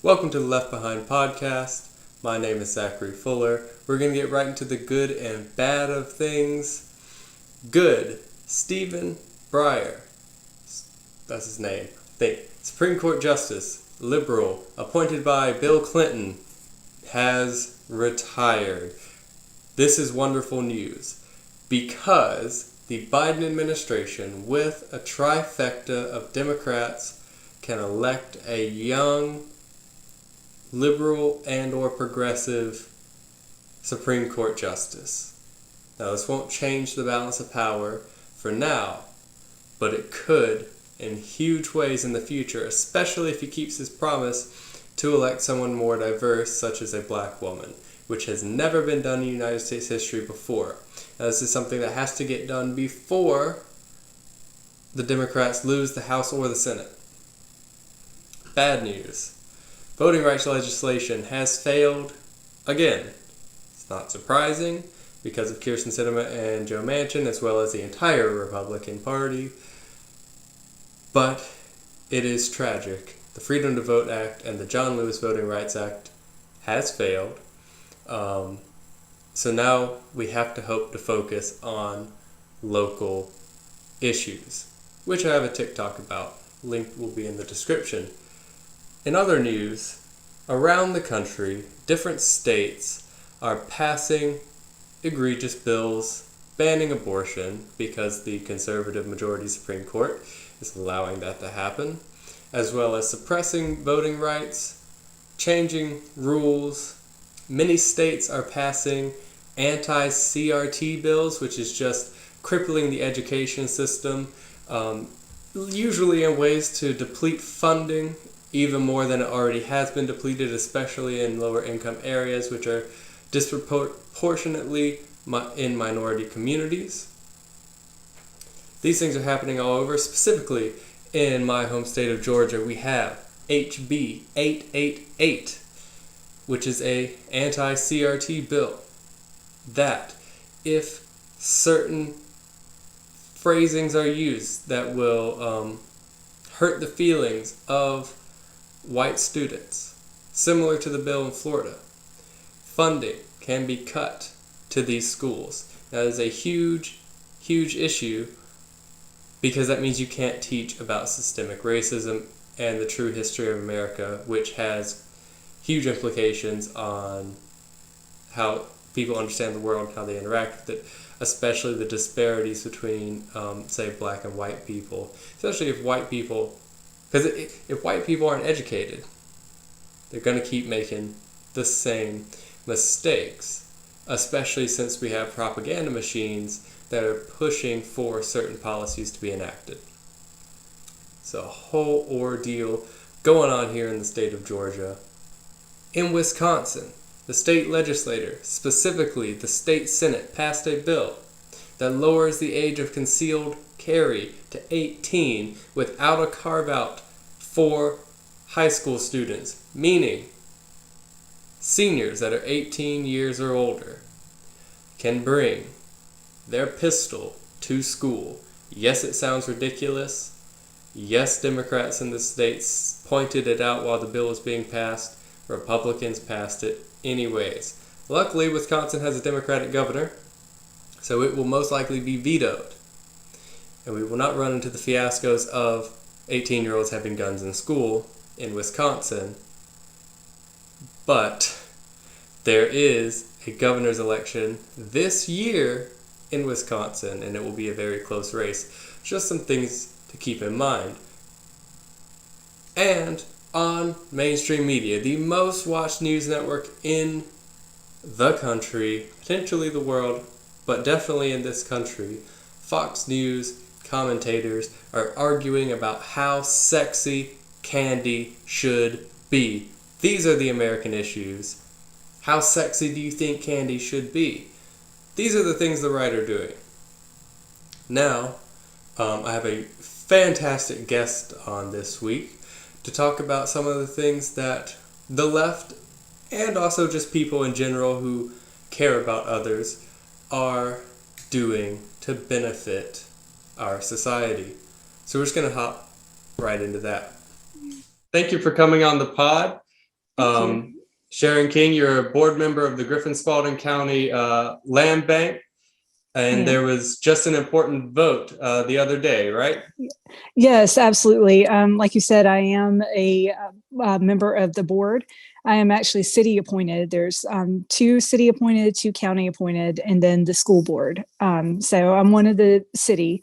Welcome to the Left Behind podcast. My name is Zachary Fuller. We're going to get right into the good and bad of things. Good. Stephen Breyer. That's his name. Supreme Court Justice, liberal, appointed by Bill Clinton, has retired. This is wonderful news because the Biden administration, with a trifecta of Democrats, can elect a young, liberal and or progressive Supreme Court Justice. Now, this won't change the balance of power for now, but it could in huge ways in the future, especially if he keeps his promise to elect someone more diverse, such as a black woman, which has never been done in United States history before. Now, this is something that has to get done before the Democrats lose the House or the Senate. Bad news. Voting rights legislation has failed again. It's not surprising because of Kyrsten Sinema and Joe Manchin, as well as the entire Republican Party. But it is tragic. The Freedom to Vote Act and the John Lewis Voting Rights Act has failed. So now we have to hope to focus on local issues, which I have a TikTok about. Link will be in the description. In other news, around the country, different states are passing egregious bills banning abortion because the conservative majority Supreme Court is allowing that to happen, as well as suppressing voting rights, changing rules. Many states are passing anti-CRT bills, which is just crippling the education system, usually in ways to deplete funding even more than it already has been depleted, especially in lower income areas, which are disproportionately in minority communities. These things are happening all over. Specifically, in my home state of Georgia, we have HB 888, which is a anti-CRT bill that, if certain phrasings are used that will hurt the feelings of white students, similar to the bill in Florida, funding can be cut to these schools. That is a huge, huge issue because that means you can't teach about systemic racism and the true history of America, which has huge implications on how people understand the world and how they interact with it, especially the disparities between, say, black and white people, especially if white people, because if white people aren't educated, they're going to keep making the same mistakes, especially since we have propaganda machines that are pushing for certain policies to be enacted. It's a whole ordeal going on here in the state of Georgia. In Wisconsin, the state legislature, specifically the state senate, passed a bill that lowers the age of concealed carry to 18 without a carve-out for high school students, meaning seniors that are 18 years or older can bring their pistol to school. Yes, it sounds ridiculous. Yes, Democrats in the states pointed it out while the bill was being passed. Republicans passed it anyways. Luckily, Wisconsin has a Democratic governor, so it will most likely be vetoed. And we will not run into the fiascos of 18-year-olds having guns in school in Wisconsin. But there is a governor's election this year in Wisconsin, and it will be a very close race. Just some things to keep in mind. And on mainstream media, the most watched news network in the country, potentially the world, but definitely in this country, Fox News commentators are arguing about how sexy candy should be. These are the American issues. How sexy do you think candy should be? These are the things the right are doing. Now, I have a fantastic guest on this week to talk about some of the things that the left and also just people in general who care about others are doing to benefit our society. So we're just going to hop right into that. Thank you for coming on the pod. Thank you. Sharon King, you're a board member of the Griffin-Spalding County Land Bank, and there was just an important vote the other day, right? Yes, absolutely. Like you said, I am a member of the board. I am actually city appointed. There's 2 city appointed, 2 county appointed, and then the school board. So I'm one of the city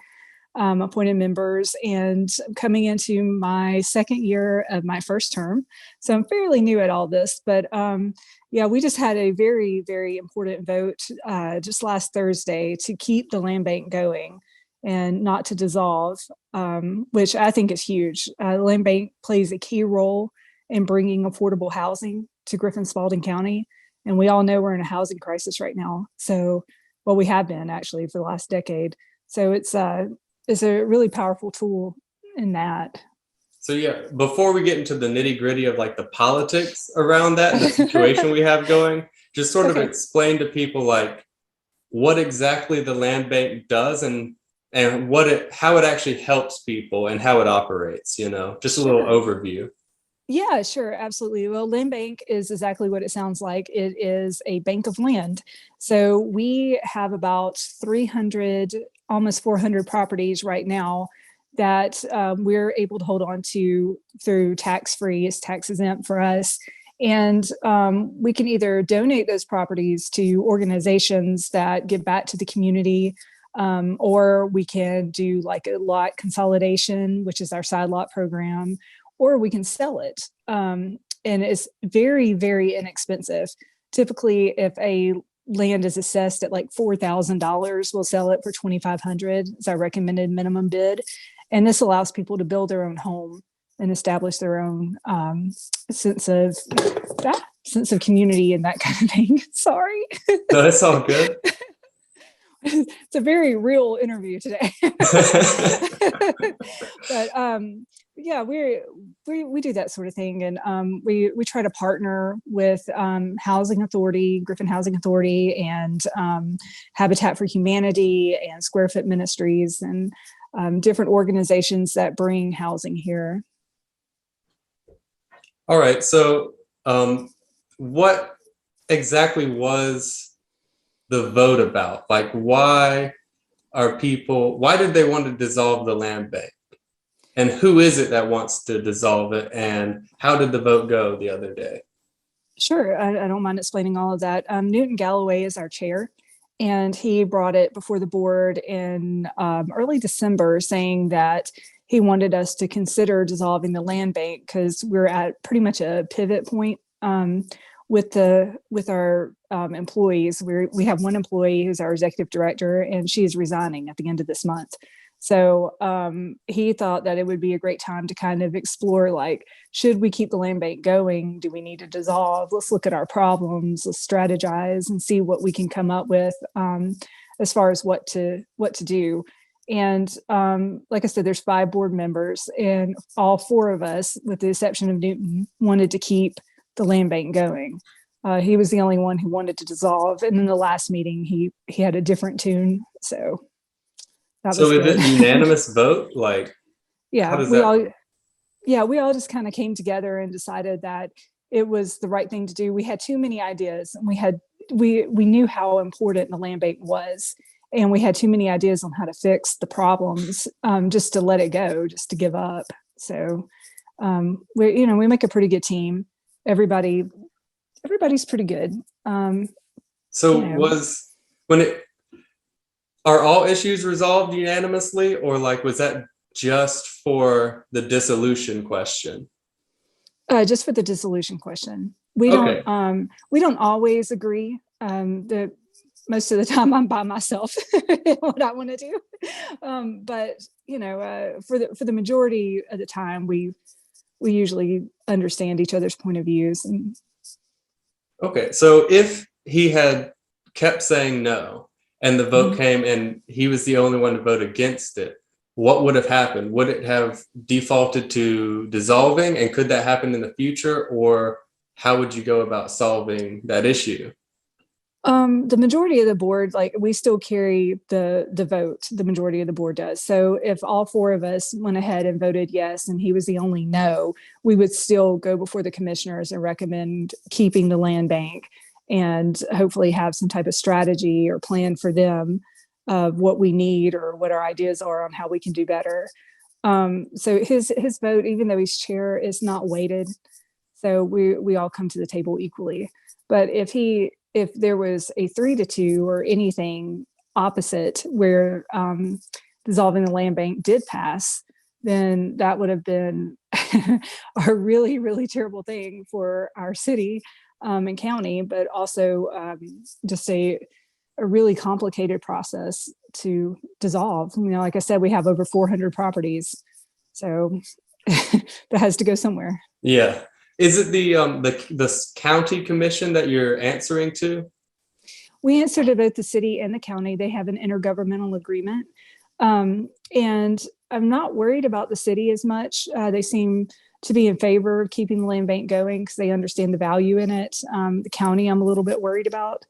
appointed members, and coming into my second year of my first term. So I'm fairly new at all this, but yeah, we just had a very, very important vote just last Thursday to keep the land bank going and not to dissolve, which I think is huge. The land bank plays a key role in bringing affordable housing to Griffin-Spalding County. And we all know we're in a housing crisis right now. So, well, we have been actually for the last decade. So it's a really powerful tool in that. So yeah, before we get into the nitty gritty of like the politics around that and the situation we have going, just sort of explain to people like what exactly the land bank does and how it actually helps people and how it operates, just a little overview. Yeah, sure, absolutely. Well, land bank is exactly what it sounds like. It is a bank of land. So we have about 300, almost 400 properties right now that we're able to hold on to through tax-free. It's tax exempt for us. And we can either donate those properties to organizations that give back to the community, or we can do like a lot consolidation, which is our side lot program, or we can sell it. And it's very, very inexpensive. Typically, if a land is assessed at like $4,000, we'll sell it for $2,500. It's our recommended minimum bid. And this allows people to build their own home and establish their own sense of community and that kind of thing. Sorry. No, that's all good. It's a very real interview today. But yeah, we do that sort of thing, and we try to partner with Housing Authority, Griffin Housing Authority, and Habitat for Humanity, and Square Foot Ministries, and different organizations that bring housing here. All right. So, what exactly was the vote about? Like, why did they want to dissolve the land bank? And who is it that wants to dissolve it? And how did the vote go the other day? Sure, I don't mind explaining all of that. Newton Galloway is our chair, and he brought it before the board in early December, saying that he wanted us to consider dissolving the land bank because we're at pretty much a pivot point with our employees. We have one employee who's our executive director, and she is resigning at the end of this month. So he thought that it would be a great time to kind of explore, like, should we keep the land bank going? Do we need to dissolve? Let's look at our problems, let's strategize and see what we can come up with as far as what to do. And like I said, there's 5 board members, and all 4 of us, with the exception of Newton, wanted to keep the land bank going. He was the only one who wanted to dissolve. And in the last meeting, he had a different tune. So is it a unanimous vote? Like, yeah, we all just kind of came together and decided that it was the right thing to do. We had too many ideas, and we knew how important the land bank was, and we had too many ideas on how to fix the problems, just to let it go, just to give up. So we make a pretty good team. Everybody's pretty good. Are all issues resolved unanimously, or like was that just for the dissolution question? Just for the dissolution question. We don't always agree. Most of the time I'm by myself in what I want to do. But for the majority of the time, we usually understand each other's point of views. Okay, so if he had kept saying no, and the vote came and he was the only one to vote against it, what would have happened? Would it have defaulted to dissolving? And could that happen in the future? Or how would you go about solving that issue? The majority of the board, like we still carry the vote. The majority of the board does. So if all four of us went ahead and voted yes, and he was the only no, we would still go before the commissioners and recommend keeping the land bank, and hopefully have some type of strategy or plan for them of what we need or what our ideas are on how we can do better. So his vote, even though he's chair, is not weighted. So we all come to the table equally. But if there was a 3-2 or anything opposite where dissolving the land bank did pass, then that would have been a really, really terrible thing for our city and county, but also just a really complicated process to dissolve. You know, like I said, we have over 400 properties, so that has to go somewhere. Yeah. Is it the county commission that you're answering to? We answer to both the city and the county. They have an intergovernmental agreement. And I'm not worried about the city as much. They seem to be in favor of keeping the land bank going because they understand the value in it. The county, I'm a little bit worried about,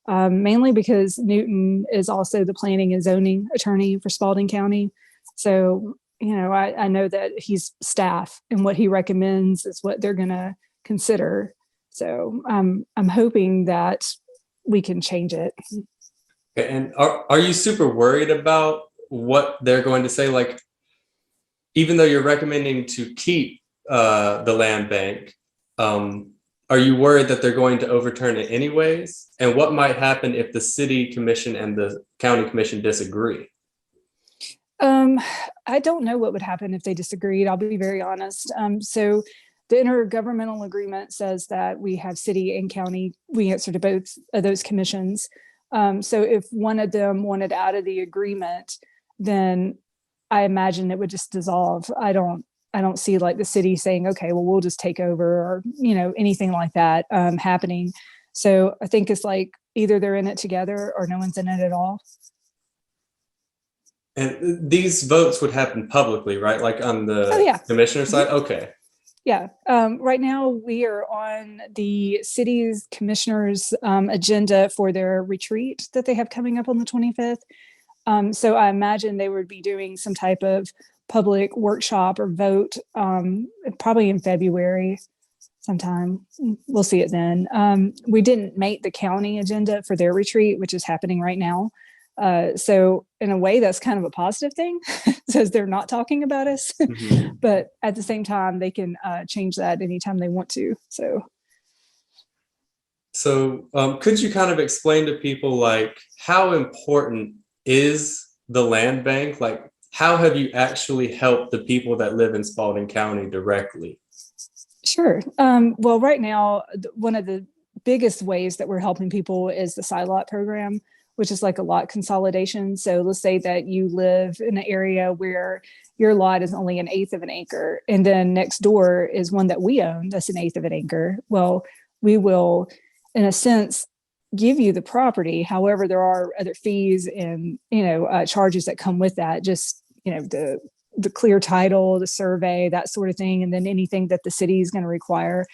mainly because Newton is also the planning and zoning attorney for Spalding County. So, you know, I know that he's staff, and what he recommends is what they're going to consider. So I'm hoping that we can change it. And are you super worried about what they're going to say? Like, even though you're recommending to keep the land bank, are you worried that they're going to overturn it anyways? And what might happen if the city commission and the county commission disagree? I don't know what would happen if they disagreed. I'll be very honest. So the intergovernmental agreement says that we have city and county, we answer to both of those commissions. So if one of them wanted out of the agreement, then I imagine it would just dissolve. I don't see like the city saying, okay, well, we'll just take over, or, you know, anything like that happening. So I think it's like either they're in it together or no one's in it at all. And these votes would happen publicly, right? Like on the commissioner side? Okay. Yeah. Right now we are on the city's commissioners agenda for their retreat that they have coming up on the 25th. So I imagine they would be doing some type of public workshop or vote probably in February sometime. We'll see it then. We didn't make the county agenda for their retreat, which is happening right now. So in a way, that's kind of a positive thing, says they're not talking about us. Mm-hmm. But at the same time, they can change that anytime they want to. So could you kind of explain to people, like, how important is the land bank? Like, how have you actually helped the people that live in Spalding County directly? Sure. Well, right now, one of the biggest ways that we're helping people is the SILOT program, which is like a lot consolidation. So let's say that you live in an area where your lot is only 1/8 of an acre, and then next door is one that we own that's 1/8 of an acre. Well, we will, in a sense, give you the property. However, there are other fees and, you know, charges that come with that. Just, you know, the clear title, the survey, that sort of thing, and then anything that the city is going to require.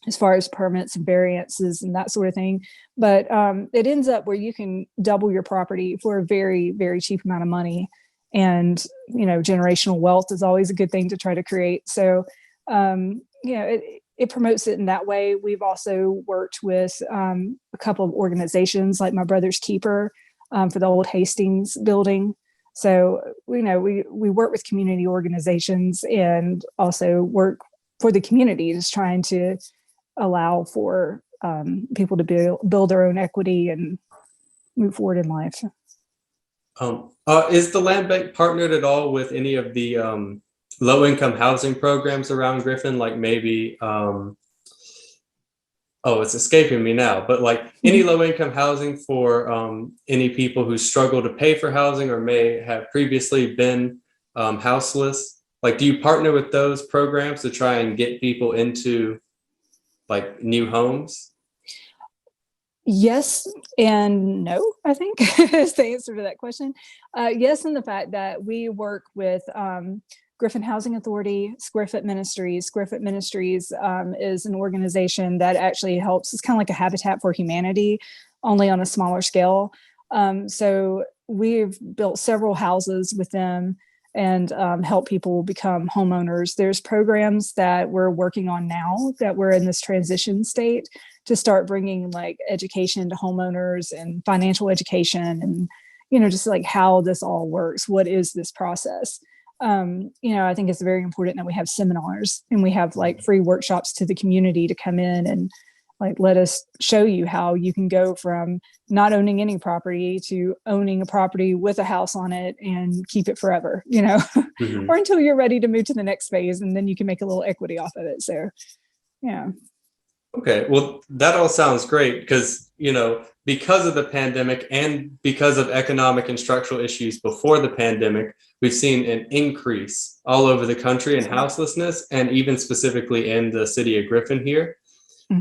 As far as permits and variances and that sort of thing. But it ends up where you can double your property for a very, very cheap amount of money. And, you know, generational wealth is always a good thing to try to create. So, you know, it promotes it in that way. We've also worked with a couple of organizations like My Brother's Keeper for the old Hastings building. So, you know, we work with community organizations and also work for the community, just trying to allow for people to build their own equity and move forward in life. Is the land bank partnered at all with any of the low-income housing programs around Griffin? Like maybe, it's escaping me now, but like any low-income housing for any people who struggle to pay for housing or may have previously been houseless? Like, do you partner with those programs to try and get people into like new homes? Yes and no, I think is the answer to that question. Yes, in the fact that we work with Griffin Housing Authority, Square Foot Ministries. Square Foot Ministries is an organization that actually helps. It's kind of like a Habitat for Humanity, only on a smaller scale. So we've built several houses with them and help people become homeowners. There's programs that we're working on now that we're in this transition state to start bringing like education to homeowners and financial education and, just like how this all works. What is this process? I think it's very important that we have seminars and we have like free workshops to the community to come in and like, let us show you how you can go from not owning any property to owning a property with a house on it and keep it forever, or until you're ready to move to the next phase and then you can make a little equity off of it. So, yeah. Okay, well, that all sounds great because, because of the pandemic and because of economic and structural issues before the pandemic, we've seen an increase all over the country in houselessness and even specifically in the city of Griffin here.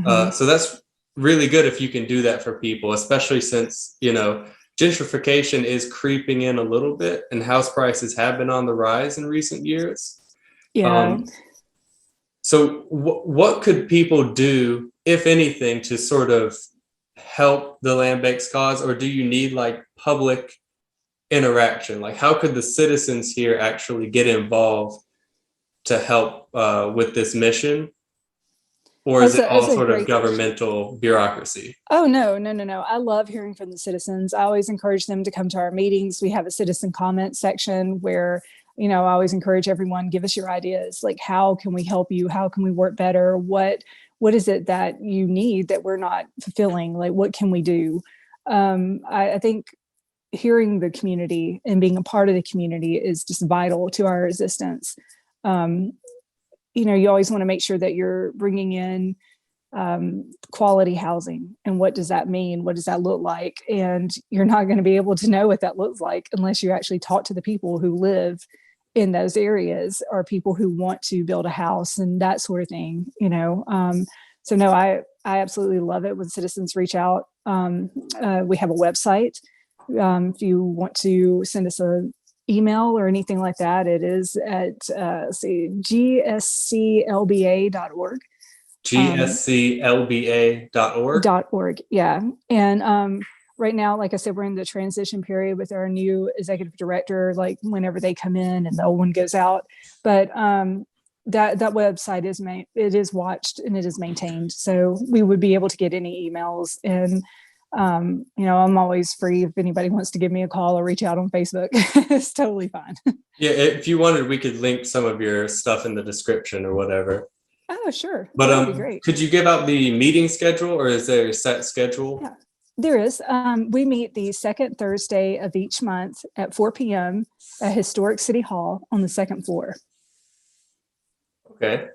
So that's really good if you can do that for people, especially since, gentrification is creeping in a little bit and house prices have been on the rise in recent years. Yeah. So what could people do, if anything, to sort of help the land bank's cause, or do you need like public interaction? Like how could the citizens here actually get involved to help with this mission? Or is it all sort of governmental bureaucracy? Oh, no. I love hearing from the citizens. I always encourage them to come to our meetings. We have a citizen comment section where, I always encourage everyone, give us your ideas. Like, how can we help you? How can we work better? What is it that you need that we're not fulfilling? Like, what can we do? I think hearing the community and being a part of the community is just vital to our existence. You always want to make sure that you're bringing in quality housing. And what does that mean? What does that look like? And you're not going to be able to know what that looks like unless you actually talk to the people who live in those areas or people who want to build a house and that sort of thing, So no, I absolutely love it when citizens reach out. We have a website. If you want to send us an email or anything like that, it is at gsclba.org. gsclba.org. Yeah. And right now, like I said, we're in the transition period with our new executive director, like whenever they come in and the old one goes out. But that website is watched and it is maintained. So we would be able to get any emails. And I'm always free if anybody wants to give me a call or reach out on Facebook. It's totally fine. Yeah, if you wanted, we could link some of your stuff in the description or whatever. Oh, sure. But that'd be great. Could you give out the meeting schedule, or is there a set schedule? Yeah, there is. We meet the second Thursday of each month at 4 p.m. at Historic City Hall on the second floor. Okay.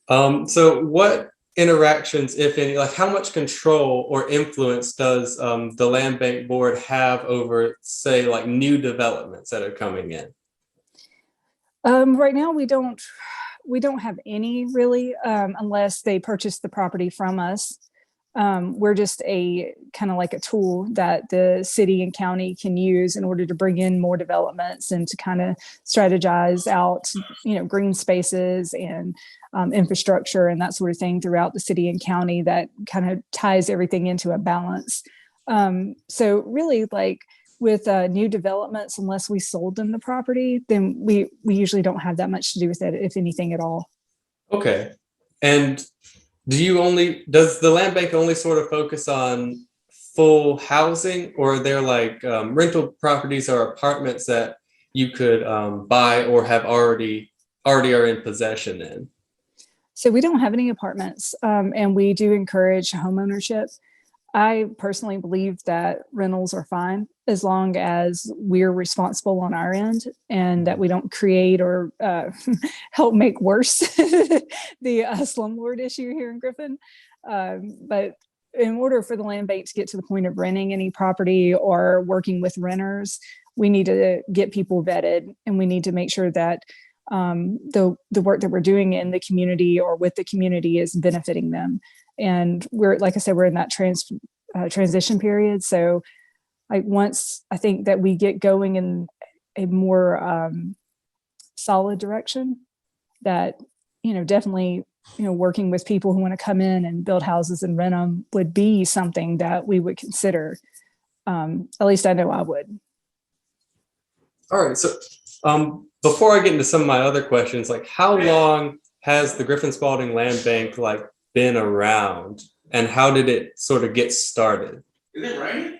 So what interactions, if any, like how much control or influence does the land bank board have over, say, like new developments that are coming in? Right now, we don't have any really, unless they purchase the property from us. We're just a kind of like a tool that the city and county can use in order to bring in more developments and to kind of strategize out, green spaces and infrastructure and that sort of thing throughout the city and county that kind of ties everything into a balance. So really, like with new developments, unless we sold them the property, then we usually don't have that much to do with it, if anything at all. Okay. And does the land bank only sort of focus on full housing, or are there like rental properties or apartments that you could buy or have already are in possession in? So we don't have any apartments, and we do encourage home ownership. I personally believe that rentals are fine as long as we're responsible on our end and that we don't create or help make worse the slumlord issue here in Griffin. But in order for the land bank to get to the point of renting any property or working with renters, we need to get people vetted, and we need to make sure that the work that we're doing in the community or with the community is benefiting them. And we're, like I said, we're in that transition period. So like once I think that we get going in a more solid direction. That, definitely, working with people who want to come in and build houses and rent them would be something that we would consider. At least I know I would. All right. So before I get into some of my other questions, like how long has the Griffin-Spalding Land Bank like been around, and how did it sort of get started? Is it raining?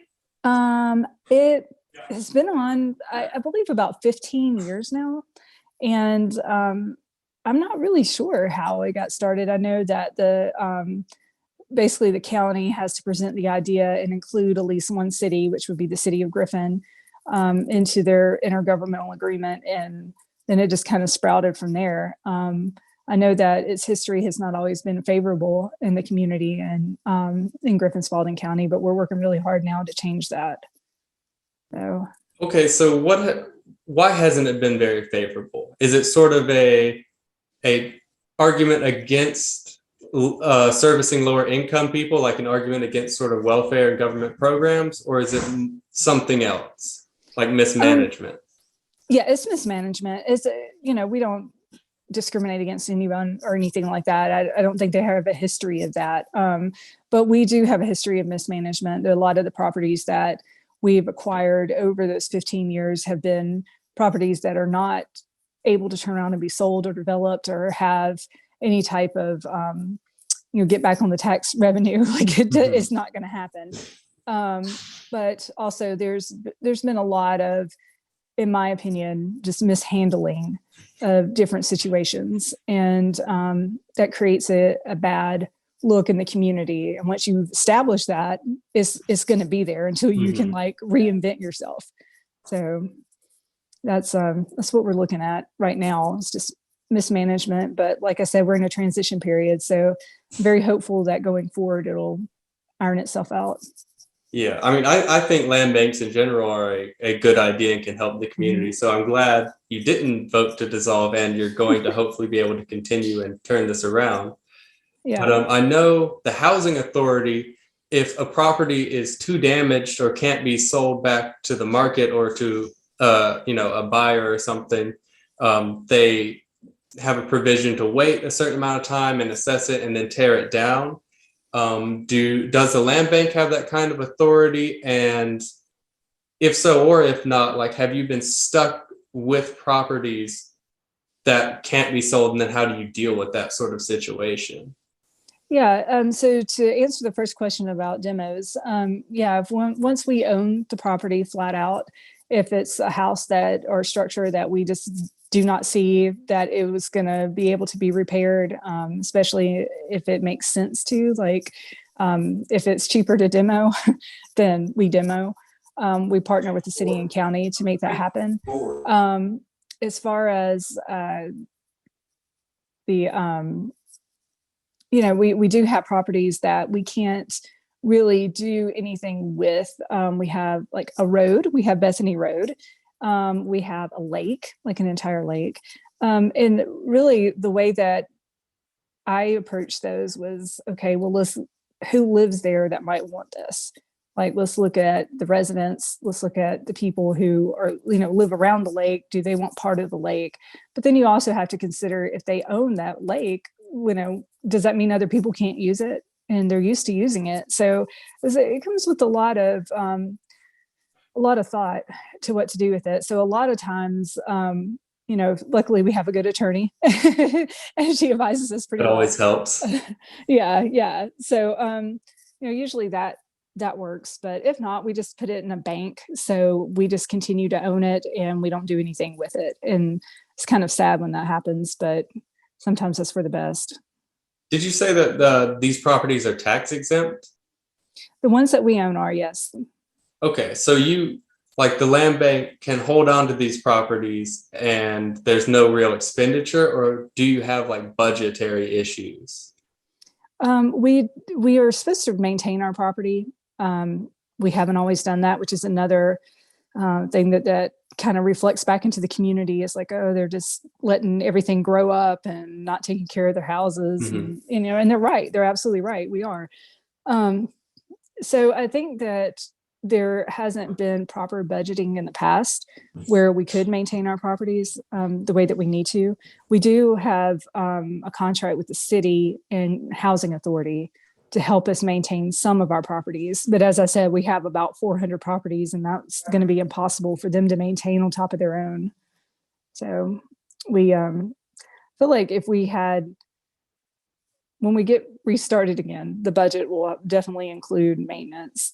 It has been on, I believe, about 15 years now. And I'm not really sure how it got started. I know that basically the county has to present the idea and include at least one city, which would be the city of Griffin, into their intergovernmental agreement. And then it just kind of sprouted from there. I know that its history has not always been favorable in the community and in Griffin-Spalding County, but we're working really hard now to change that. So. Okay, so why hasn't it been very favorable? Is it sort of a argument against servicing lower income people, like an argument against sort of welfare and government programs, or is it something else, like mismanagement? Yeah, it's mismanagement. It's, we don't discriminate against anyone or anything like that. I don't think they have a history of that. But we do have a history of mismanagement. A lot of the properties that we've acquired over those 15 years have been properties that are not able to turn around and be sold or developed or have any type of, get back on the tax revenue. Like it's not going to happen. But also there's been a lot of, in my opinion, just mishandling of different situations. And that creates a bad look in the community. And once you've established that, it's going to be there until you can like reinvent yourself. So that's what we're looking at right now. It's just mismanagement. But like I said, we're in a transition period. So I'm very hopeful that going forward, it'll iron itself out. Yeah, I mean, I think land banks in general are a good idea and can help the community. So I'm glad you didn't vote to dissolve, and you're going to hopefully be able to continue and turn this around. Yeah. But I know the housing authority, if a property is too damaged or can't be sold back to the market or to a buyer or something, they have a provision to wait a certain amount of time and assess it and then tear it down. Does the land bank have that kind of authority? And if so, or if not, like, have you been stuck with properties that can't be sold? And then how do you deal with that sort of situation? Yeah. So to answer the first question about demos, once we own the property flat out, if it's a house or structure that we just do not see that it was going to be able to be repaired, especially if it makes sense to, like, if it's cheaper to demo, then we demo. We partner with the city and county to make that happen. As far as we do have properties that we can't really do anything with. We have like a road, we have Bethany Road. We have a lake, like an entire lake. And really the way that I approached those was, okay, well, who lives there that might want this? Like, let's look at the residents. Let's look at the people who are, live around the lake. Do they want part of the lake? But then you also have to consider, if they own that lake, does that mean other people can't use it? And they're used to using it. So it comes with a lot of thought to what to do with it. So a lot of times, luckily we have a good attorney and she advises us pretty well. It always helps. Yeah. So, usually that works, but if not, we just put it in a bank. So we just continue to own it and we don't do anything with it. And it's kind of sad when that happens, but sometimes that's for the best. Did you say that these properties are tax exempt? The ones that we own are, yes. Okay, so the land bank can hold on to these properties and there's no real expenditure, or do you have like budgetary issues? We are supposed to maintain our property. We haven't always done that, which is another thing that kind of reflects back into the community. It's like, oh, they're just letting everything grow up and not taking care of their houses. And they're right. They're absolutely right. We are. So I think that there hasn't been proper budgeting in the past where we could maintain our properties the way that we need to. We do have a contract with the city and housing authority to help us maintain some of our properties. But as I said, we have about 400 properties, and that's going to be impossible for them to maintain on top of their own. So we feel like if we had, when we get restarted again, the budget will definitely include maintenance.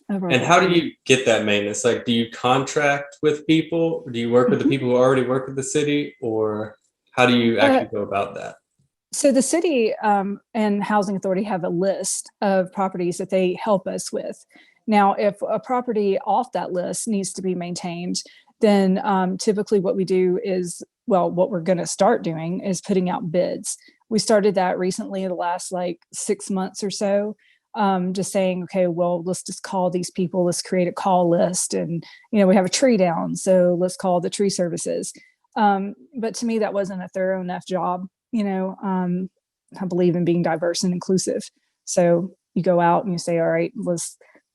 And how do you get that maintenance? Like, do you contract with people? Do you work with the people who already work with the city, or how do you actually go about that? So the city and housing authority have a list of properties that they help us with. Now, if a property off that list needs to be maintained, then typically what we do is, well, what we're going to start doing is putting out bids. We started that recently in the last like 6 months or so. Just saying, okay, well, let's just call these people, let's create a call list. And, we have a tree down, so let's call the tree services. But to me, that wasn't a thorough enough job. I believe in being diverse and inclusive. So you go out and you say, all right,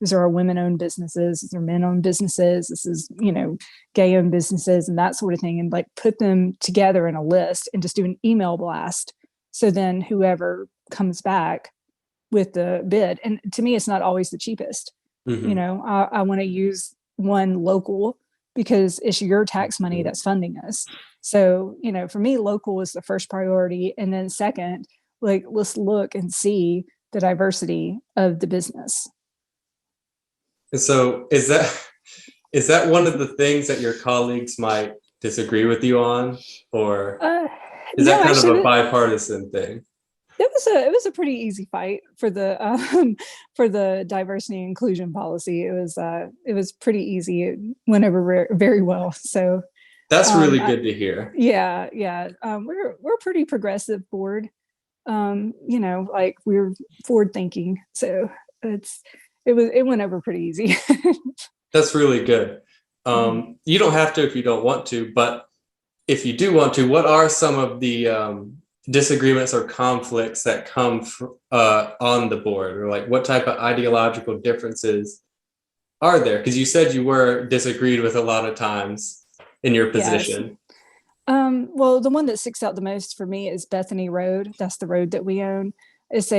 these are our women-owned businesses, these are men-owned businesses, this is, gay-owned businesses and that sort of thing. And like put them together in a list and just do an email blast. So then whoever comes back with the bid, and to me, it's not always the cheapest. I want to use one local because it's your tax money that's funding us. So, for me, local is the first priority. And then second, like, let's look and see the diversity of the business. And so is that one of the things that your colleagues might disagree with you on? Or is that kind of a bipartisan thing? It was a pretty easy fight for the diversity and inclusion policy. It was pretty easy. It went over very well. So that's really good to hear. Yeah. We're a pretty progressive board. Like we're forward thinking. So it went over pretty easy. That's really good. You don't have to if you don't want to, but if you do want to, what are some of the disagreements or conflicts that come on the board, or like what type of ideological differences are there? Because you said you were disagreed with a lot of times in your position. Yes. Well, the one that sticks out the most for me is Bethany Road. That's the road that we own. It's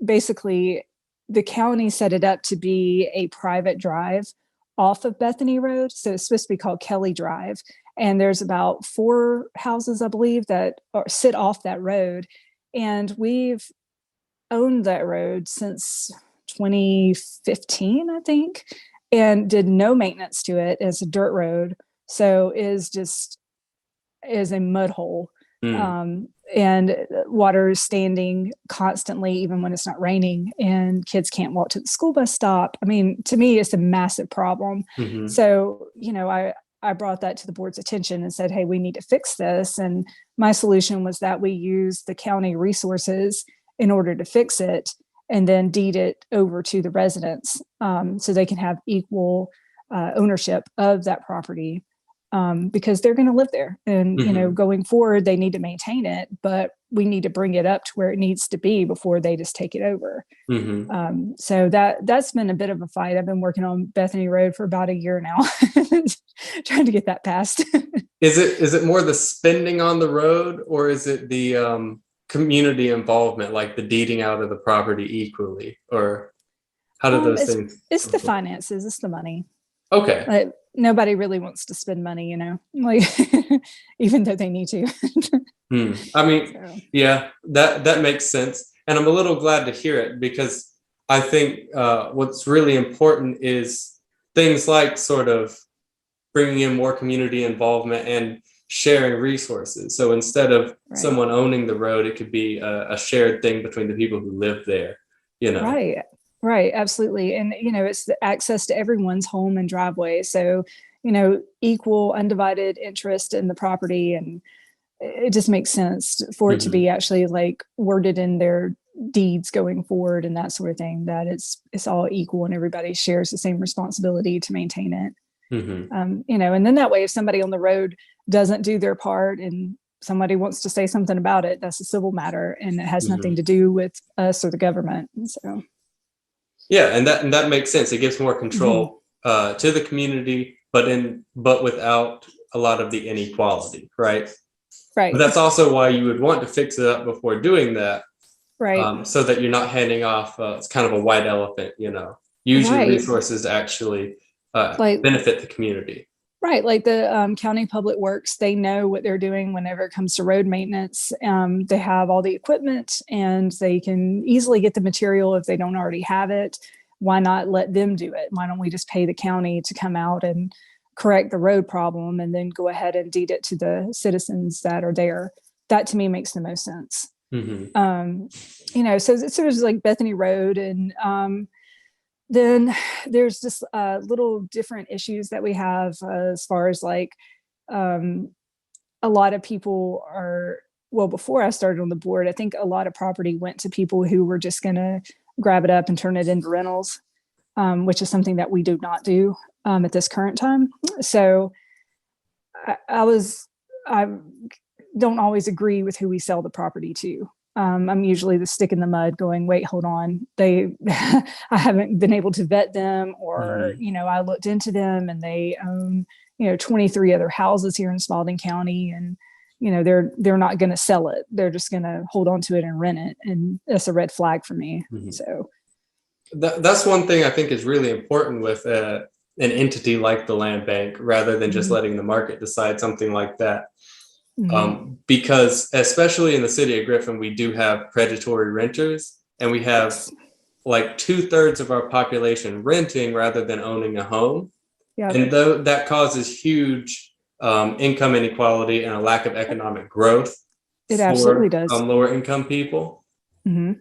basically the county set it up to be a private drive off of Bethany Road. So it's supposed to be called Kelly Drive. And there's about 4 houses, I believe, that sit off that road. And we've owned that road since 2015, I think, and did no maintenance to it. It's a dirt road. So is a mud hole. And water is standing constantly, even when it's not raining, and kids can't walk to the school bus stop. I mean, to me, it's a massive problem. So, I brought that to the board's attention and said, hey, we need to fix this. And my solution was that we use the county resources in order to fix it and then deed it over to the residents so they can have equal ownership of that property. Because they're going to live there, and going forward, they need to maintain it, but we need to bring it up to where it needs to be before they just take it over. So that's been a bit of a fight. I've been working on Bethany Road for about a year now, trying to get that passed. Is it more the spending on the road, or is it the community involvement, like the deeding out of the property equally, or how do those things? It's the finances. It's the money. Okay. Like, nobody really wants to spend money, like even though they need to. I mean, yeah, that makes sense. And I'm a little glad to hear it, because I think what's really important is things like sort of bringing in more community involvement and sharing resources. So instead of someone owning the road, it could be a shared thing between the people who live there, Right. Absolutely. And, it's the access to everyone's home and driveway. So, equal, undivided interest in the property. And it just makes sense for it to be actually like worded in their deeds going forward and that sort of thing, that it's all equal and everybody shares the same responsibility to maintain it. And then that way, if somebody on the road doesn't do their part and somebody wants to say something about it, that's a civil matter and it has nothing to do with us or the government. And so. Yeah, and that makes sense. It gives more Mhm. control to the community, but without a lot of the inequality, right? But Right. that's also why you would want to fix it up before doing that, Right. so that you're not handing off. It's kind of a white elephant, Use your Right. resources to actually Like benefit the community. Right, like the county public works, they know what they're doing whenever it comes to road maintenance. They have all the equipment and they can easily get the material if they don't already have it. Why not let them do it? Why don't we just pay the county to come out and correct the road problem and then go ahead and deed it to the citizens that are there? That to me makes the most sense. Mm-hmm. So it's sort of like Bethany Road and then there's just little different issues that we have as far as like um, a lot of people are, well, before I started on the board, I think a lot of property went to people who were just going to grab it up and turn it into rentals, which is something that we do not do at this current time. So I don't always agree with who we sell the property to. I'm usually the stick in the mud going, wait, hold on. I haven't been able to vet them or, Mm-hmm. I looked into them and they own, 23 other houses here in Spalding County. And, they're not going to sell it. They're just going to hold on to it and rent it. And that's a red flag for me. Mm-hmm. So That's one thing I think is really important with an entity like the land bank, rather than just mm-hmm. letting the market decide something like that. Mm-hmm. Because especially in the city of Griffin, we do have predatory renters, and we have Yes. like 2/3 of our population renting rather than owning a home. Yeah, And though that causes huge income inequality and a lack of economic growth it absolutely for does. lower income people. Mm-hmm.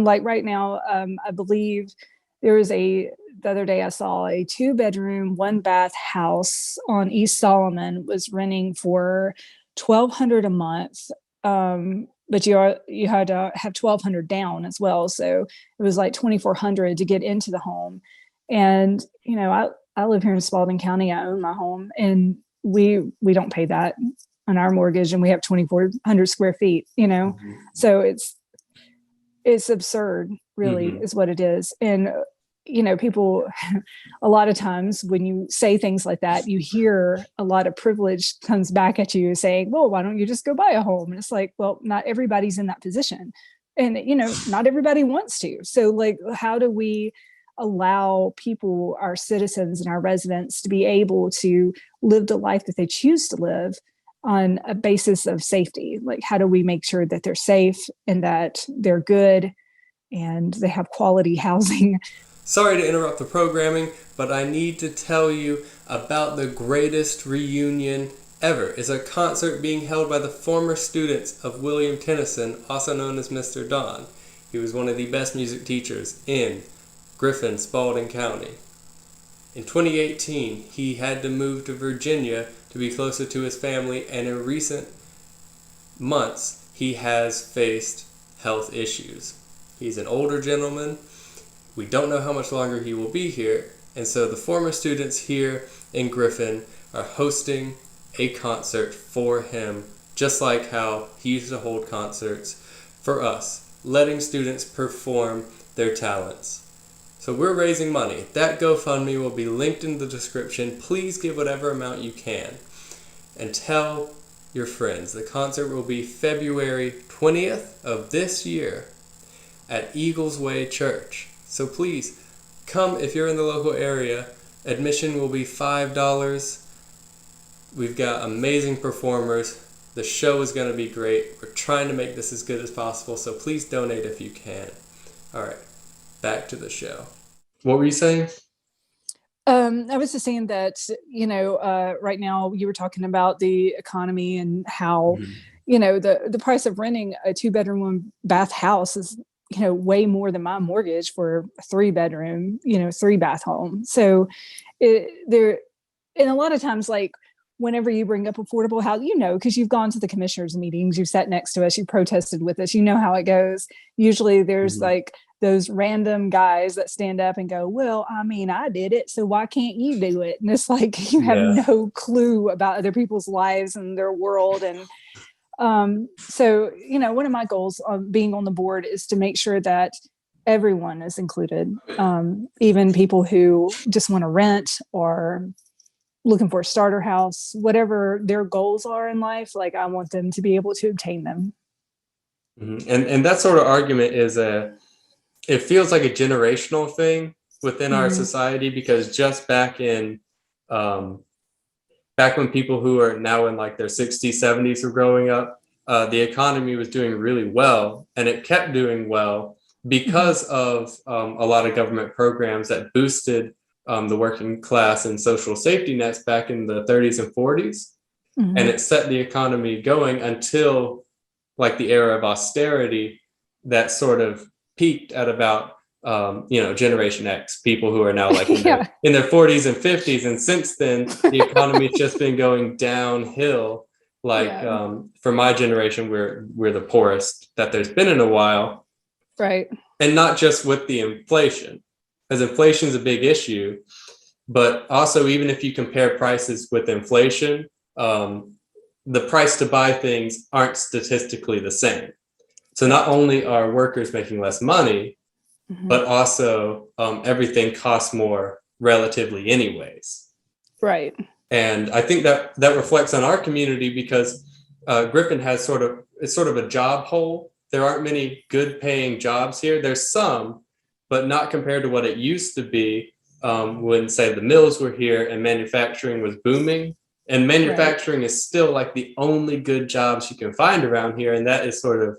Like right now, I believe there is the other day I saw a 2-bedroom, 1-bath house on East Solomon was renting for $1,200 a month. But you had to have $1,200 down as well. So it was like $2,400 to get into the home. And, I live here in Spalding County. I own my home and we don't pay that on our mortgage and we have 2,400 square feet, Mm-hmm. so it's absurd, really, Mm-hmm. is what it is. And people a lot of times when you say things like that, you hear a lot of privilege comes back at you saying, well, why don't you just go buy a home? And it's like, well, not everybody's in that position, and not everybody wants to. So like, how do we allow people, our citizens and our residents, to be able to live the life that they choose to live on a basis of safety? Like, how do we make sure that they're safe and that they're good and they have quality housing? Sorry to interrupt the programming, but I need to tell you about the greatest reunion ever. It's a concert being held by the former students of William Tennyson, also known as Mr. Don. He was one of the best music teachers in Griffin-Spalding County. In 2018, he had to move to Virginia to be closer to his family, and in recent months, he has faced health issues. He's an older gentleman. We don't know how much longer he will be here, and so the former students here in Griffin are hosting a concert for him, just like how he used to hold concerts for us, letting students perform their talents. So we're raising money. That GoFundMe will be linked in the description. Please give whatever amount you can. And tell your friends. The concert will be February 20th of this year at Eagles Way Church. So please, come if you're in the local area. Admission will be $5. We've got amazing performers. The show is going to be great. We're trying to make this as good as possible, so please donate if you can. All right, back to the show. What were you saying? I was just saying that, right now you were talking about the economy and how, the price of renting a 2-bedroom, 1-bath house is, way more than my mortgage for a 3-bedroom, 3-bath home. So and a lot of times, like, whenever you bring up affordable housing, because you've gone to the commissioners meetings, you've sat next to us, you protested with us, how it goes. Usually there's like those random guys that stand up and go, well, I mean, I did it, so why can't you do it? And it's like, you have no clue about other people's lives and their world. And so, one of my goals of being on the board is to make sure that everyone is included. Even people who just want to rent or looking for a starter house, whatever their goals are in life, like I want them to be able to obtain them. Mm-hmm. And that sort of argument it feels like a generational thing within our society, because just back when people who are now in like their 60s, 70s were growing up, the economy was doing really well, and it kept doing well because of a lot of government programs that boosted the working class and social safety nets back in the 30s and 40s. And it set the economy going until like the era of austerity that sort of peaked at about Generation X, people who are now like in their 40s and 50s. And since then, the economy's just been going downhill. Like for my generation, we're the poorest that there's been in a while. Right. And not just with the inflation, because inflation is a big issue, but also even if you compare prices with inflation, the price to buy things aren't statistically the same. So not only are workers making less money, but also everything costs more relatively anyways. Right. And I think that reflects on our community, because Griffin has sort of a job hole. There aren't many good paying jobs here. There's some, but not compared to what it used to be when, say, the mills were here and manufacturing was booming. And manufacturing is still like the only good jobs you can find around here. And that is sort of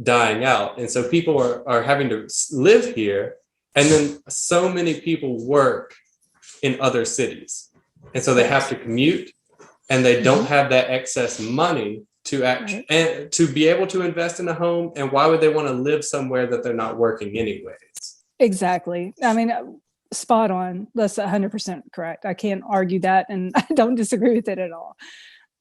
dying out. And so people are having to live here. And then so many people work in other cities. And so they have to commute, and they don't have that excess money to and to be able to invest in a home. And why would they want to live somewhere that they're not working anyways? Exactly. I mean, spot on. That's 100% correct. I can't argue that, and I don't disagree with it at all.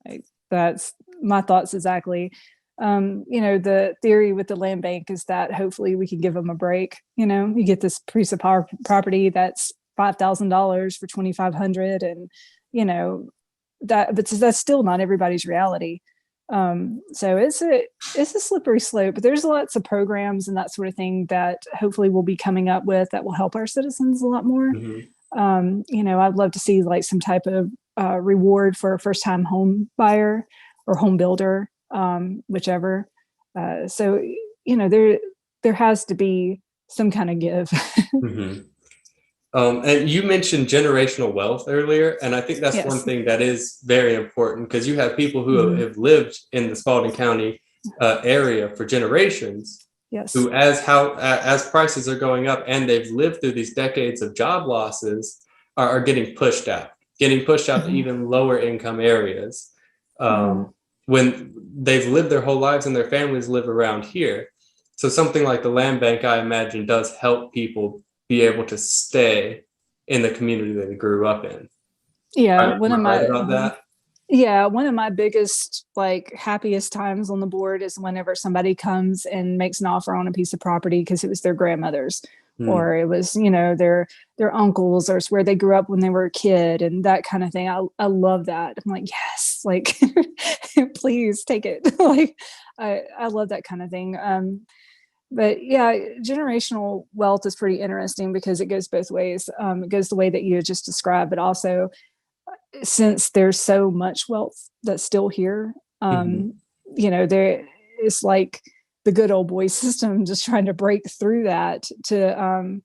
Like, that's my thoughts exactly. The theory with the land bank is that hopefully we can give them a break. You get this piece of property that's $5,000 for $2,500, and but that's still not everybody's reality. So it's a slippery slope, but there's lots of programs and that sort of thing that hopefully we'll be coming up with that will help our citizens a lot more. I'd love to see like some type of reward for a first-time home buyer or home builder, whichever. So there has to be some kind of give. And you mentioned generational wealth earlier, and I think that's one thing that is very important, because you have people who have lived in the Spalding County area for generations, who as prices are going up and they've lived through these decades of job losses are getting pushed out to even lower income areas when they've lived their whole lives and their families live around here. So something like the land bank, I imagine, does help people be able to stay in the community that they grew up in. Yeah, one of my biggest, like, happiest times on the board is whenever somebody comes and makes an offer on a piece of property because it was their grandmother's, or it was their uncles, or it's where they grew up when they were a kid, and that kind of thing. I love that. I'm like, yes, like please take it. Like I love that kind of thing. But yeah, generational wealth is pretty interesting because it goes both ways. It goes the way that you just described, but also since there's so much wealth that's still here, there is like the good old boy system just trying to break through that to,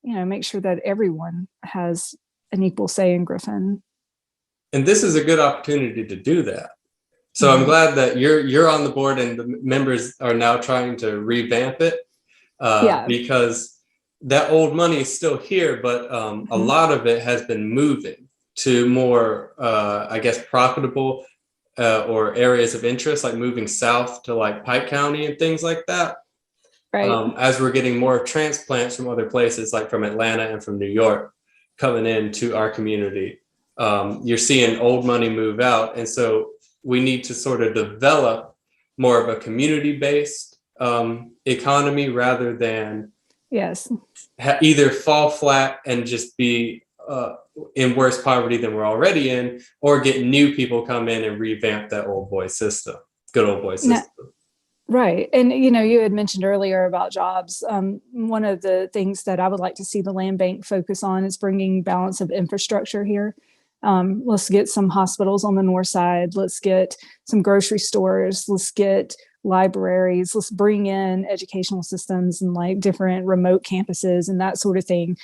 make sure that everyone has an equal say in Griffin. And this is a good opportunity to do that. So I'm glad that you're on the board and the members are now trying to revamp it, because that old money is still here, but a lot of it has been moving to more, profitable or areas of interest, like moving south to like Pike County and things like that. Right. As we're getting more transplants from other places, like from Atlanta and from New York, coming into our community, you're seeing old money move out. And so we need to sort of develop more of a community-based economy rather than either fall flat and just be in worse poverty than we're already in, or get new people come in and revamp that good old boy system. Right. And, you had mentioned earlier about jobs. One of the things that I would like to see the land bank focus on is bringing balance of infrastructure here. Let's get some hospitals on the north side. Let's get some grocery stores. Let's get libraries. Let's bring in educational systems and like different remote campuses and that sort of thing.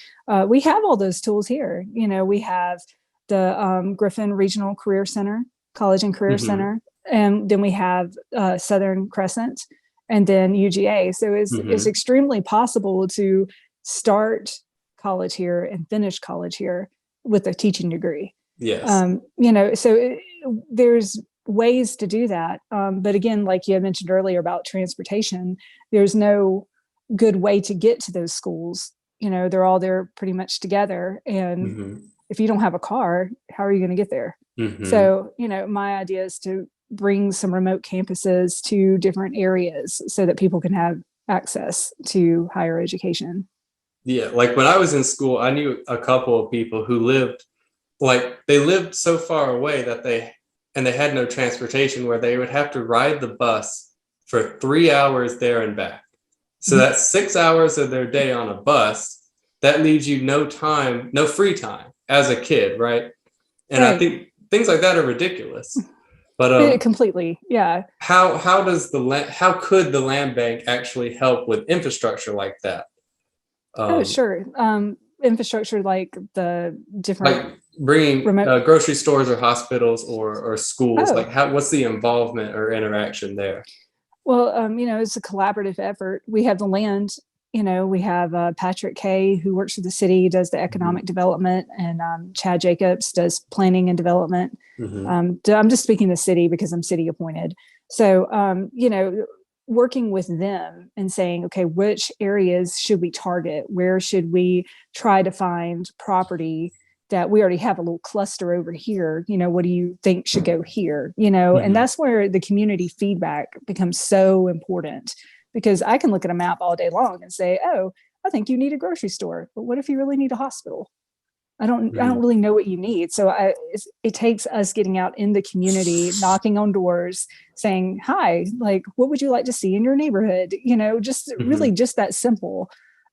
We have all those tools here. We have the Griffin Regional Career Center, College and Career Mm-hmm. Center, and then we have Southern Crescent, and then UGA. So it's Mm-hmm. extremely possible to start college here and finish college here with a teaching degree. Yes. So there's ways to do that. But again, like you had mentioned earlier about transportation, there's no good way to get to those schools. They're all there pretty much together. And Mm-hmm. if you don't have a car, how are you going to get there? Mm-hmm. So, my idea is to bring some remote campuses to different areas so that people can have access to higher education. Yeah, like when I was in school, I knew a couple of people who lived like they lived so far away that they had no transportation where they would have to ride the bus for 3 hours there and back. So Mhm. that's 6 hours of their day on a bus. That leaves you no time, no free time as a kid, right? And I Right. think things like that are ridiculous. But Completely. Yeah. how could the land bank actually help with infrastructure like that? Oh, Um, sure. Infrastructure like the like different bringing remote. grocery stores or hospitals or schools, Oh, like what's the involvement or interaction there? well, it's a collaborative effort. We have the land. We have Patrick Kay, who works for the city, does the Mm-hmm. economic development, and Chad Jacobs does planning and development. Mm-hmm. I'm just speaking the city because I'm city appointed. So, working with them and saying, okay, which areas should we target? Where should we try to find property that we already have a little cluster over here? What do you think should go here? And Mm-hmm. that's where the community feedback becomes so important, because I can look at a map all day long and say, oh, I think you need a grocery store. But what if you really need a hospital? I don't Mm-hmm. really know what you need. So it takes us getting out in the community, knocking on doors, saying, hi, like, what would you like to see in your neighborhood? Just really Mm-hmm. just that simple.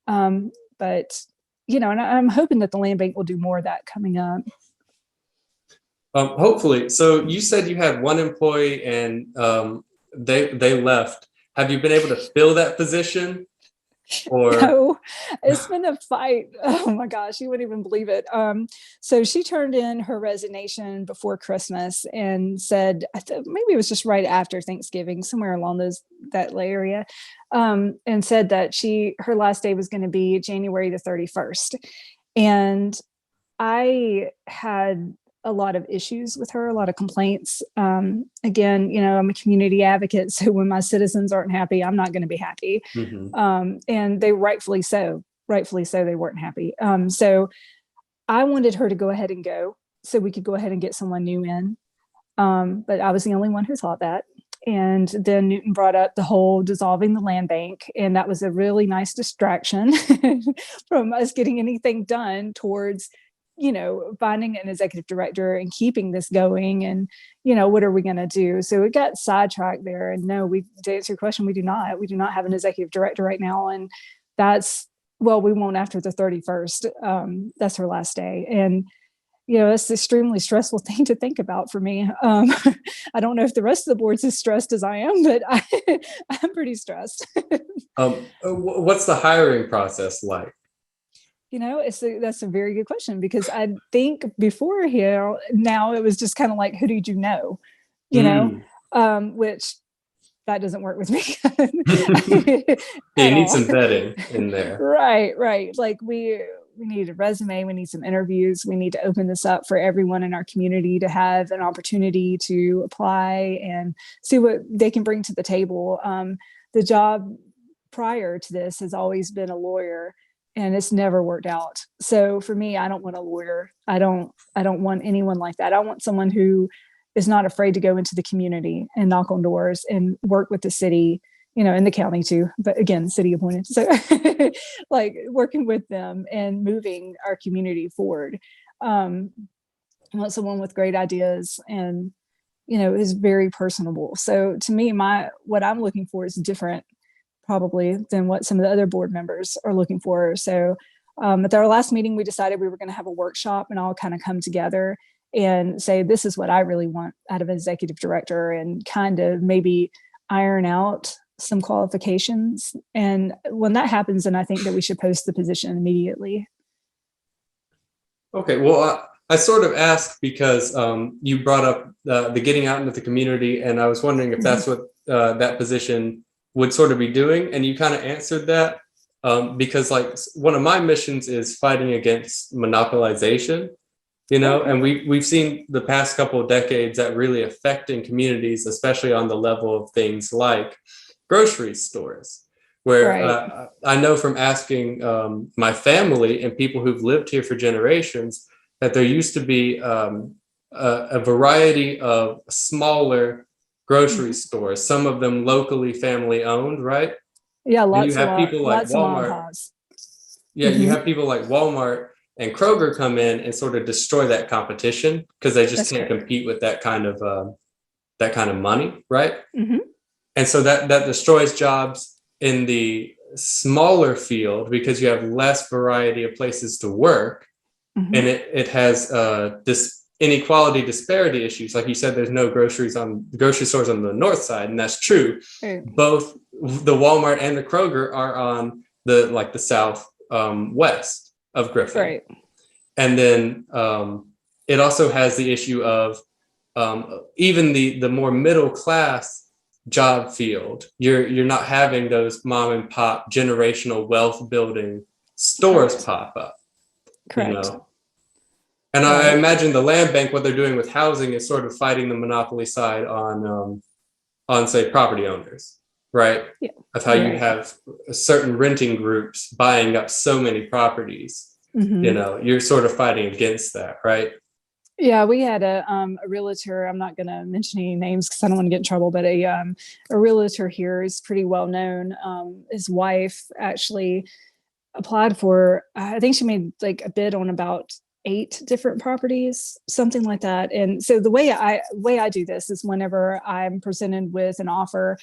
But, and I'm hoping that the land bank will do more of that coming up. Hopefully. So you said you had one employee and they left. Have you been able to fill that position or? No, it's been a fight. Oh my gosh, you wouldn't even believe it. So she turned in her resignation before Christmas and said, maybe it was just right after Thanksgiving, somewhere along that area, and said that her last day was going to be January the 31st. And I had a lot of issues with her, a lot of complaints. Again, I'm a community advocate, so when my citizens aren't happy, I'm not going to be happy. Mm-hmm. And they rightfully so. Rightfully so, they weren't happy. So I wanted her to go ahead and go, so we could go ahead and get someone new in. But I was the only one who thought that. And then Newton brought up the whole dissolving the land bank, and that was a really nice distraction from us getting anything done towards, finding an executive director and keeping this going. And, what are we going to do? So it got sidetracked there. And no, to answer your question, we do not. We do not have an executive director right now. And we won't after the 31st. That's her last day. And it's an extremely stressful thing to think about for me. I don't know if the rest of the board's as stressed as I am, but I'm pretty stressed. What's the hiring process like? That's a very good question, because I think before here, now it was just kind of like, who did you know? You know, Mm. which that doesn't work with me Yeah, you at need all. some vetting in there. Right. Like we need a resume, we need some interviews, we need to open this up for everyone in our community to have an opportunity to apply and see what they can bring to the table. The job prior to this has always been a lawyer, and it's never worked out. So for me, I don't want a lawyer. I don't want anyone like that. I want someone who is not afraid to go into the community and knock on doors and work with the city, in the county too, but again, city appointed. So like working with them and moving our community forward. I want someone with great ideas and, is very personable. So to me, what I'm looking for is different probably than what some of the other board members are looking for. So at our last meeting, we decided we were going to have a workshop and all kind of come together and say, this is what I really want out of an executive director, and kind of maybe iron out some qualifications. And when that happens, then I think that we should post the position immediately. Okay, well, I sort of asked because you brought up the getting out into the community, and I was wondering if that's what that position would sort of be doing, and you kind of answered that because like one of my missions is fighting against monopolization, and we've seen the past couple of decades that really affecting communities, especially on the level of things like grocery stores, where I know from asking my family and people who've lived here for generations that there used to be a variety of smaller grocery stores, some of them locally family owned, right? Yeah, lots of Walmart. Yeah, you have people like Walmart and Kroger come in and sort of destroy that competition because they just can't compete with that kind of money, right? And so that destroys jobs in the smaller field because you have less variety of places to work, and it has this inequality disparity issues. Like you said, there's no grocery stores on the north side, and that's true. Both the Walmart and the Kroger are on the south west of Griffin. And then it also has the issue of even the more middle class job field. You're not having those mom and pop generational wealth building stores pop up. And I imagine the land bank, what they're doing with housing is sort of fighting the monopoly side on say property owners, right? Of how you have certain renting groups buying up so many properties. You're sort of fighting against that, right? Yeah, we had a realtor. I'm not going to mention any names because I don't want to get in trouble. But a realtor here is pretty well known. His wife actually applied for. I think she made like a bid on about 8 different properties, something like that. And so the way I do this is whenever I'm presented with an offer,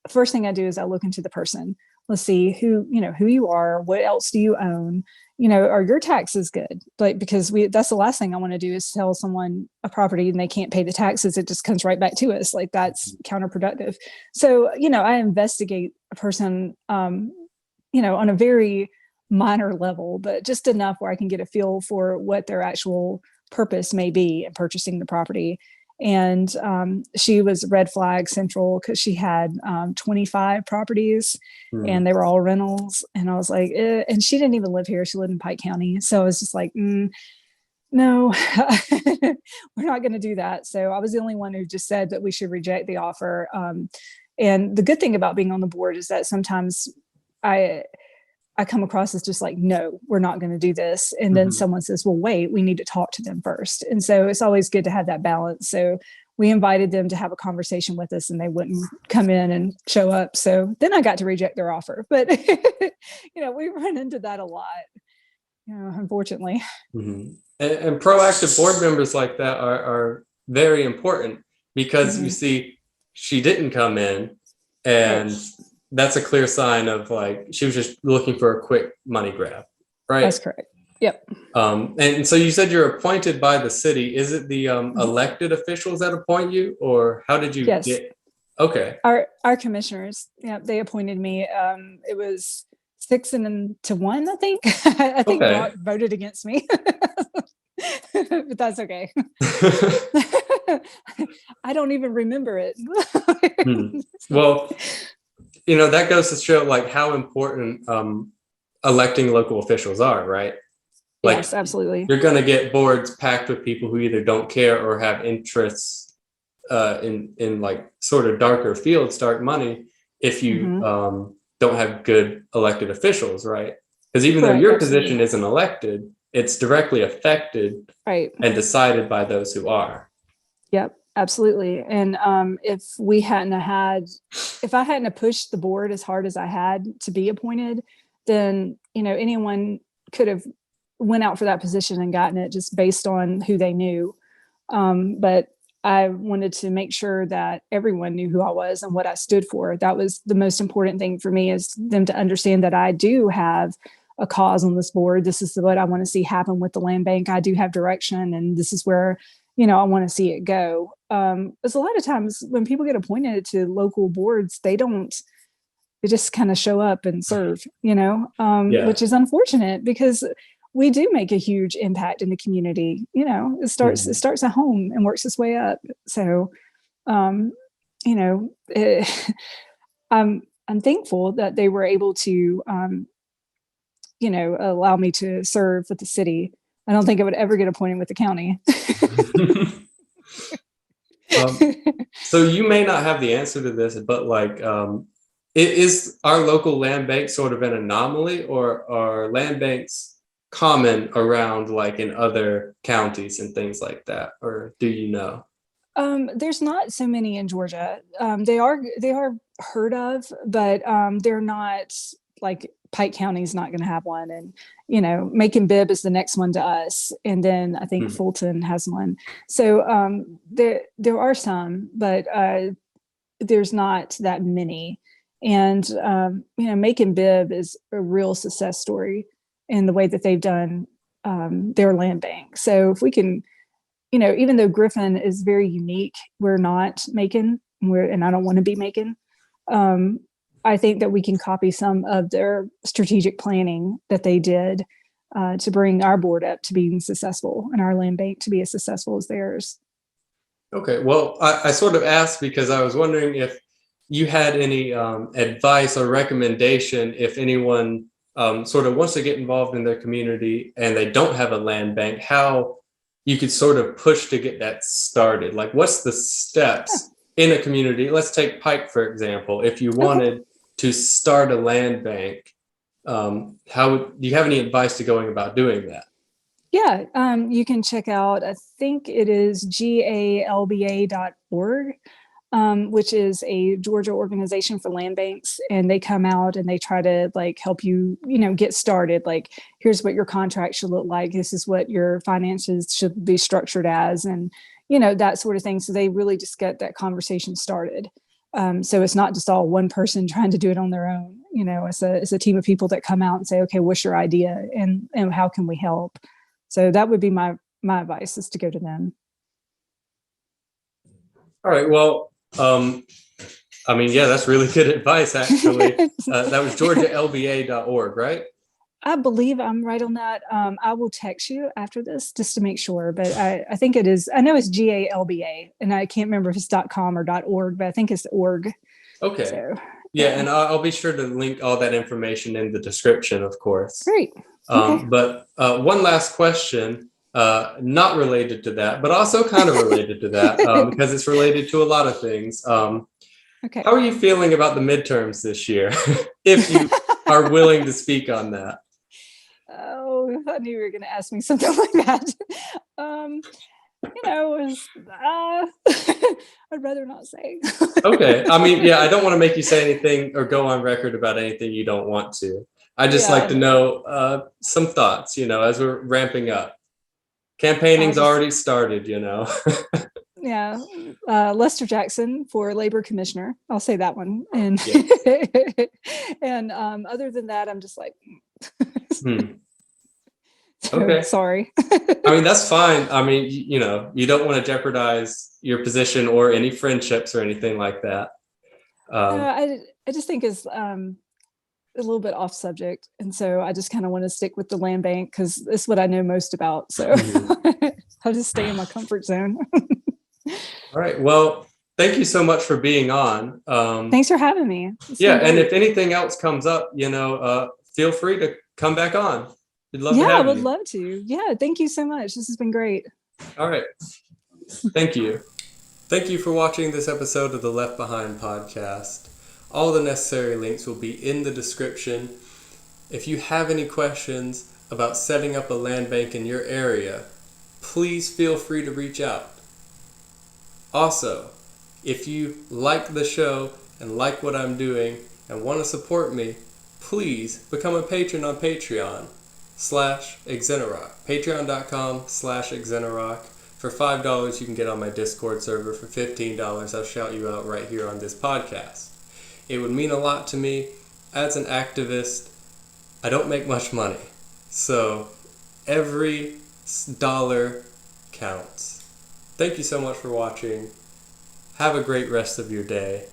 first thing I do is I look into the person. Let's see who you are. What else do you own? Are your taxes good? Like, because that's the last thing I want to do is sell someone a property and they can't pay the taxes. It just comes right back to us. Like, that's counterproductive. So, I investigate a person, on a very minor level, but just enough where I can get a feel for what their actual purpose may be in purchasing the property. And she was red flag central because she had 25 properties and they were all rentals. And I was like, and she didn't even live here. She lived in Pike County. So I was just like, no, we're not going to do that. So I was the only one who just said that we should reject the offer. And the good thing about being on the board is that sometimes I come across as just like, no, we're not going to do this. And then someone says, well, wait, we need to talk to them first. And so it's always good to have that balance. So we invited them to have a conversation with us and they wouldn't come in and show up. So then I got to reject their offer. But, we run into that a lot, unfortunately. And proactive board members like that are very important because you see, she didn't come in and that's a clear sign of like she was just looking for a quick money grab, right? That's correct. Yep. And so you said you're appointed by the city. Is it the elected officials that appoint you, or how did you get? Okay. Our commissioners, they appointed me. It was 6-1, I think. I think Brock voted against me, but that's okay. I don't even remember it. Well. That goes to show like how important electing local officials are, right? Like, yes, absolutely. You're going to get boards packed with people who either don't care or have interests in like sort of darker fields, dark money, if you don't have good elected officials, right? Because even though your position isn't elected, it's directly affected and decided by those who are. Yep. Absolutely. And if I hadn't pushed the board as hard as I had to be appointed, then, anyone could have went out for that position and gotten it just based on who they knew. But I wanted to make sure that everyone knew who I was and what I stood for. That was the most important thing for me, is them to understand that I do have a cause on this board. This is what I want to see happen with the land bank. I do have direction, and this is where, I want to see it go. Because a lot of times when people get appointed to local boards, they just kind of show up and serve, which is unfortunate, because we do make a huge impact in the community. It starts at home and works its way up. So, I'm thankful that they were able to, allow me to serve with the city. I don't think I would ever get appointed with the county. So you may not have the answer to this, but is our local land bank sort of an anomaly, or are land banks common around in other counties and things like that, or do you know? There's not so many in Georgia. They are heard of, but they're not, like, Pike County is not going to have one, and Macon Bibb is the next one to us, and then I think Fulton has one. So there are some, but there's not that many. And Macon Bibb is a real success story in the way that they've done their land bank. So if we can, even though Griffin is very unique, we're not Macon, and I don't want to be Macon. I think that we can copy some of their strategic planning that they did to bring our board up to being successful, and our land bank to be as successful as theirs. Okay, well, I sort of asked because I was wondering if you had any advice or recommendation if anyone sort of wants to get involved in their community and they don't have a land bank, how you could sort of push to get that started. Like, what's the steps in a community? Let's take Pike, for example. If you wanted to start a land bank, do you have any advice to going about doing that? Yeah, you can check out, I think it is galba.org, which is a Georgia organization for land banks. And they come out and they try to help you, get started. Like, here's what your contract should look like. This is what your finances should be structured as, and, that sort of thing. So they really just get that conversation started. So it's not just all one person trying to do it on their own. It's a team of people that come out and say, okay, what's your idea, and how can we help? So that would be my advice, is to go to them. All right. Well, that's really good advice, actually. That was georgialba.org, right? I believe I'm right on that. I will text you after this just to make sure, but I think it is. I know it's GALBA, and I can't remember if it's .com or .org, but I think it's org. Okay. So, yeah, and I'll be sure to link all that information in the description, of course. Great. Okay. But one last question, not related to that, but also kind of related to that, because it's related to a lot of things. Okay. How are you feeling about the midterms this year, if you are willing to speak on that? Oh, I knew you were going to ask me something like that. I'd rather not say. Okay. I don't want to make you say anything or go on record about anything you don't want to. I just like to know some thoughts, as we're ramping up. Campaigning's already started, Yeah. Lester Jackson for Labor Commissioner. I'll say that one. And and other than that, I'm just like, so, okay. Sorry. That's fine. You don't want to jeopardize your position or any friendships or anything like that. I just think it's a little bit off subject. And so I just kind of want to stick with the land bank, because it's what I know most about. So I'll just stay in my comfort zone. All right. Well, thank you so much for being on. Thanks for having me. And if anything else comes up, feel free to come back on. We'd love to have you. I would love to. Yeah, thank you so much. This has been great. All right. Thank you. Thank you for watching this episode of the Left Behind podcast. All the necessary links will be in the description. If you have any questions about setting up a land bank in your area, please feel free to reach out. Also, if you like the show and like what I'm doing and want to support me, please become a patron on Patreon /Xenerock. Patreon.com/Xenerock. For $5, you can get on my Discord server. For $15, I'll shout you out right here on this podcast. It would mean a lot to me. As an activist, I don't make much money. So every dollar counts. Thank you so much for watching. Have a great rest of your day.